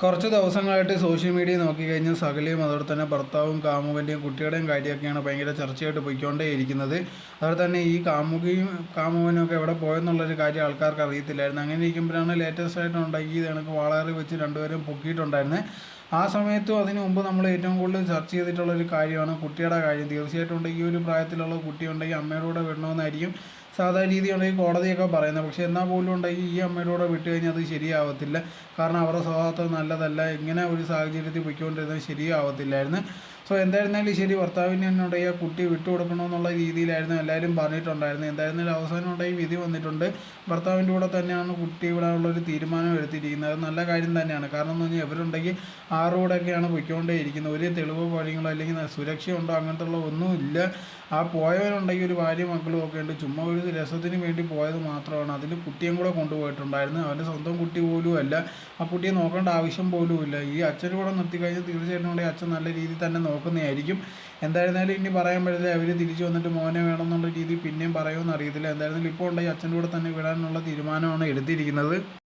കുറച്ച് ദിവസങ്ങളായിട്ട് social media നോക്കിക്കഴിഞ്ഞാൽ സകലയും അതുപോലെ തന്നെ ഭർത്താവും കാമുകൻ്റെയും കുട്ടിയുടെയും കാര്യമൊക്കെയാണ് ഭയങ്കര ചർച്ചയായിട്ട് പോയിക്കൊണ്ടേയിരിക്കുന്നത്. അതുപോലെ തന്നെ ഈ കാമുകനും ഒക്കെ എവിടെ പോയെന്നുള്ളൊരു കാര്യം ആൾക്കാർക്ക് അറിയത്തില്ലായിരുന്നു. അങ്ങനെ ഇരിക്കുമ്പോഴാണ് ലേറ്റസ്റ്റ് ആയിട്ട് ഉണ്ടാക്കി കണക്ക് വാളയാറിൽ വെച്ച് രണ്ടുപേരും പൊക്കിയിട്ടുണ്ടായിരുന്നത്. ആ സമയത്തും അതിന് മുമ്പ് നമ്മൾ ഏറ്റവും കൂടുതൽ ചർച്ച ചെയ്തിട്ടുള്ളൊരു കാര്യമാണ് കുട്ടിയുടെ കാര്യം. തീർച്ചയായിട്ടും ഈ ഒരു പ്രായത്തിലുള്ള കുട്ടി ഉണ്ടെങ്കിൽ അമ്മയുടെ കൂടെ വിടണമെന്നായിരിക്കും സാധാരണ രീതി ഉണ്ടെങ്കിൽ കോടതിയൊക്കെ പറയുന്നത്. പക്ഷേ എന്നാൽ പോലും ഉണ്ടെങ്കിൽ ഈ അമ്മയുടെ കൂടെ വിട്ട് കഴിഞ്ഞാൽ അത് ശരിയാവത്തില്ല. കാരണം അവരുടെ സ്വഭാവം നല്ലതല്ല. ഇങ്ങനെ ഒരു സാഹചര്യത്തിൽ പൊയ്ക്കൊണ്ടിരുന്നത് ശരിയാവത്തില്ലായിരുന്നു. സോ എന്തായിരുന്നാലും ശരി, ഭർത്താവിന് എന്നുണ്ടെങ്കിൽ കുട്ടി വിട്ടുകൊടുക്കണമെന്നുള്ള രീതിയിലായിരുന്നു എല്ലാവരും പറഞ്ഞിട്ടുണ്ടായിരുന്നത്. എന്തായിരുന്നാലും അവസാനം ഉണ്ടെങ്കിൽ വിധി വന്നിട്ടുണ്ട്. ഭർത്താവിൻ്റെ കൂടെ തന്നെയാണ് കുട്ടി വിടാനുള്ളൊരു തീരുമാനം എടുത്തിരിക്കുന്നത്. അത് നല്ല കാര്യം തന്നെയാണ്. കാരണം എന്ന് പറഞ്ഞാൽ ഇവരുണ്ടെങ്കിൽ ആറോടെയൊക്കെയാണ് പൊയ്ക്കൊണ്ടേയിരിക്കുന്നത്. ഒരു തെളിവോ കാര്യങ്ങളോ അല്ലെങ്കിൽ സുരക്ഷയുണ്ടോ അങ്ങനത്തെ ഉള്ള ഒന്നുമില്ല. ആ പോയവനുണ്ടെങ്കിൽ ഒരു ഭാര്യയും മക്കളും ഒക്കെ ഉണ്ട്. ചുമ്മാ ഒരു രസത്തിന് വേണ്ടി പോയത് മാത്രമാണ്. അതിൽ കുട്ടിയും കൂടെ കൊണ്ടുപോയിട്ടുണ്ടായിരുന്നു. അവൻ്റെ സ്വന്തം കുട്ടി പോലും അല്ല. ആ കുട്ടിയെ നോക്കേണ്ട ആവശ്യം പോലും ഇല്ല. ഈ അച്ഛനും കൂടെ നിർത്തിക്കഴിഞ്ഞാൽ തീർച്ചയായിട്ടും ഉണ്ടെങ്കിൽ അച്ഛൻ നല്ല രീതിയിൽ തന്നെ നോക്കുന്നതായിരിക്കും. എന്തായിരുന്നാലും ഇനി പറയാൻ പറ്റില്ല. അവർ തിരിച്ചു വന്നിട്ട് മോനെ വേണമെന്നുള്ള രീതിയിൽ പിന്നെയും പറയുമെന്ന് അറിയത്തില്ല. എന്തായിരുന്നാലും ഇപ്പോൾ ഉണ്ടെങ്കിൽ അച്ഛൻ്റെ കൂടെ തന്നെ വിടാനുള്ള തീരുമാനമാണ് എടുത്തിരിക്കുന്നത്.